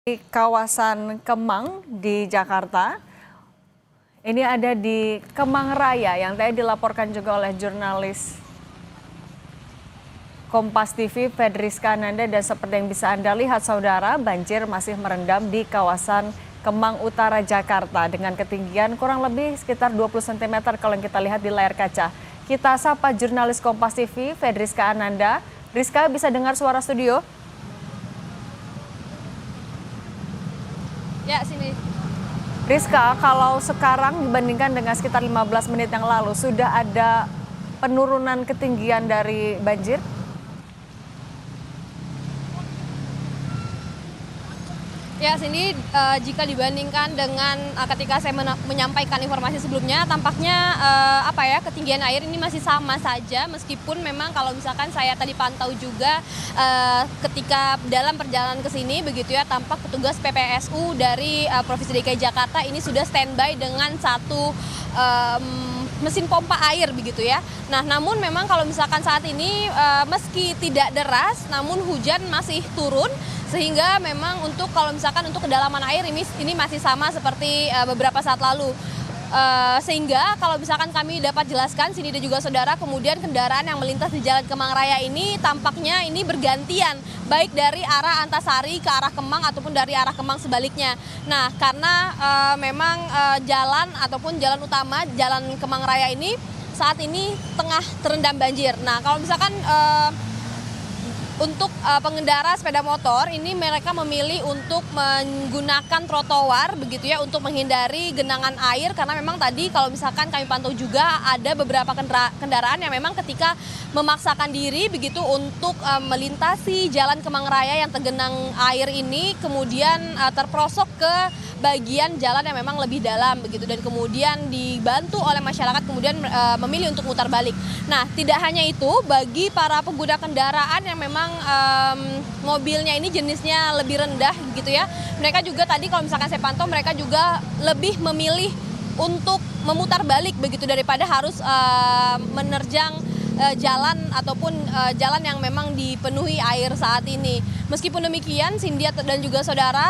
Di kawasan Kemang di Jakarta. Ini ada di Kemang Raya yang tadi dilaporkan juga oleh jurnalis Kompas TV Fedriska Ananda, dan seperti yang bisa Anda lihat saudara, banjir masih merendam di kawasan Kemang Utara Jakarta dengan ketinggian kurang lebih sekitar 20 cm kalau yang kita lihat di layar kaca. Kita sapa jurnalis Kompas TV Fedriska Ananda. Rizka, bisa dengar suara studio? Ya, sini. Rizka, kalau sekarang dibandingkan dengan sekitar 15 menit yang lalu, sudah ada penurunan ketinggian dari banjir? Ya, sini jika dibandingkan dengan ketika saya menyampaikan informasi sebelumnya, tampaknya ketinggian air ini masih sama saja, meskipun memang kalau misalkan saya tadi pantau juga ketika dalam perjalanan ke sini begitu ya, tampak petugas PPSU dari Provinsi DKI Jakarta ini sudah standby dengan satu mesin pompa air begitu ya. Nah, namun memang kalau misalkan saat ini meski tidak deras, namun hujan masih turun, sehingga memang untuk kalau misalkan untuk kedalaman air ini masih sama seperti beberapa saat lalu. Sehingga kalau misalkan kami dapat jelaskan sini dan juga saudara, kemudian kendaraan yang melintas di Jalan Kemang Raya ini tampaknya ini bergantian, baik dari arah Antasari ke arah Kemang ataupun dari arah Kemang sebaliknya. Nah, karena memang jalan ataupun jalan utama Jalan Kemang Raya ini saat ini tengah terendam banjir. Nah, kalau misalkan untuk pengendara sepeda motor ini mereka memilih untuk menggunakan trotoar begitu ya, untuk menghindari genangan air, karena memang tadi kalau misalkan kami pantau juga ada beberapa kendaraan yang memang ketika memaksakan diri begitu untuk melintasi Jalan Kemang Raya yang tergenang air ini, kemudian terprosok ke bagian jalan yang memang lebih dalam begitu, dan kemudian dibantu oleh masyarakat kemudian memilih untuk mutar balik. Nah, tidak hanya itu, bagi para pengguna kendaraan yang memang mobilnya ini jenisnya lebih rendah gitu ya, mereka juga tadi kalau misalkan saya pantau, mereka juga lebih memilih untuk memutar balik begitu daripada harus menerjang jalan ataupun jalan yang memang dipenuhi air saat ini. Meskipun demikian, Cindy dan juga saudara,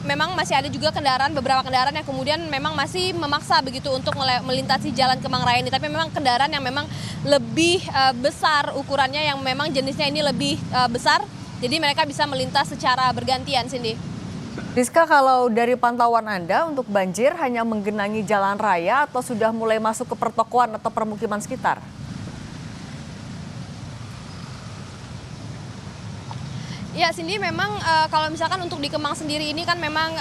memang masih ada juga beberapa kendaraan yang kemudian memang masih memaksa begitu untuk melintasi Jalan Kemang Raya ini. Tapi memang kendaraan yang memang lebih besar ukurannya, yang memang jenisnya ini lebih besar, jadi mereka bisa melintas secara bergantian, Cindy. Rizka, kalau dari pantauan Anda untuk banjir hanya menggenangi jalan raya atau sudah mulai masuk ke pertokoan atau permukiman sekitar? Ya, Cindy, memang kalau misalkan untuk di Kemang sendiri ini kan memang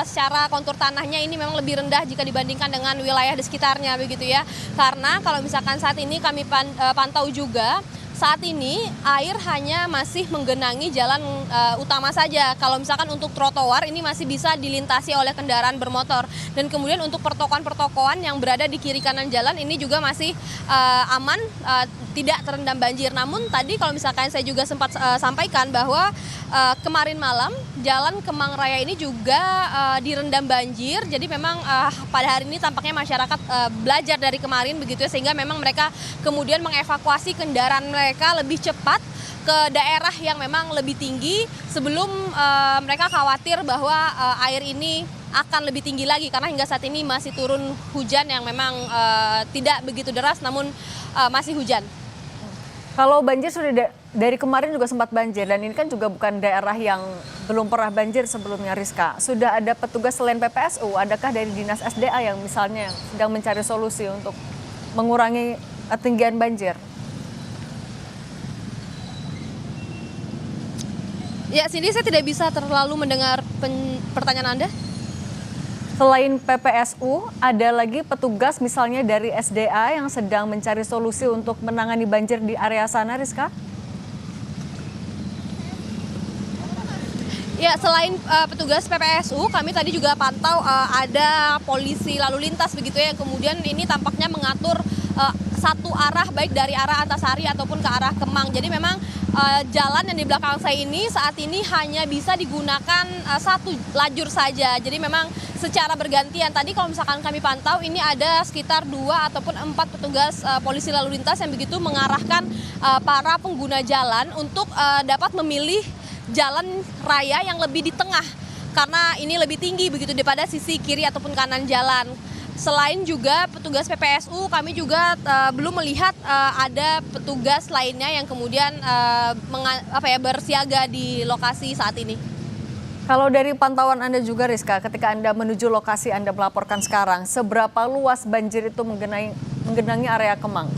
secara kontur tanahnya ini memang lebih rendah jika dibandingkan dengan wilayah di sekitarnya begitu ya. Karena kalau misalkan saat ini kami pantau juga, saat ini air hanya masih menggenangi jalan utama saja. Kalau misalkan untuk trotoar ini masih bisa dilintasi oleh kendaraan bermotor. Dan kemudian untuk pertokoan-pertokoan yang berada di kiri kanan jalan ini juga masih aman, tidak terendam banjir. Namun tadi kalau misalkan saya juga sempat sampaikan bahwa kemarin malam Jalan Kemang Raya ini juga direndam banjir. Jadi memang pada hari ini tampaknya masyarakat belajar dari kemarin begitu ya, sehingga memang mereka kemudian mengevakuasi kendaraan mereka lebih cepat ke daerah yang memang lebih tinggi sebelum mereka khawatir bahwa air ini akan lebih tinggi lagi, karena hingga saat ini masih turun hujan yang memang tidak begitu deras, namun masih hujan. Kalau banjir sudah dari kemarin juga sempat banjir, dan ini kan juga bukan daerah yang belum pernah banjir sebelumnya, Rizka. Sudah ada petugas selain PPSU, adakah dari Dinas SDA yang misalnya sedang mencari solusi untuk mengurangi ketinggian banjir? Ya, Cindy, saya tidak bisa terlalu mendengar pertanyaan Anda. Selain PPSU, ada lagi petugas misalnya dari SDA yang sedang mencari solusi untuk menangani banjir di area sana, Rizka? Ya, selain petugas PPSU, kami tadi juga pantau ada polisi lalu lintas begitu ya, yang kemudian ini tampaknya mengatur satu arah, baik dari arah Antasari ataupun ke arah Kemang. Jadi memang jalan yang di belakang saya ini saat ini hanya bisa digunakan satu lajur saja. Jadi memang secara bergantian. Tadi kalau misalkan kami pantau, ini ada sekitar 2 ataupun 4 petugas polisi lalu lintas yang begitu mengarahkan para pengguna jalan untuk dapat memilih jalan raya yang lebih di tengah karena ini lebih tinggi begitu daripada sisi kiri ataupun kanan jalan. Selain juga petugas PPSU, kami juga belum melihat ada petugas lainnya yang kemudian bersiaga di lokasi saat ini. Kalau dari pantauan Anda juga Rizka, ketika Anda menuju lokasi Anda melaporkan sekarang, seberapa luas banjir itu menggenangi area Kemang?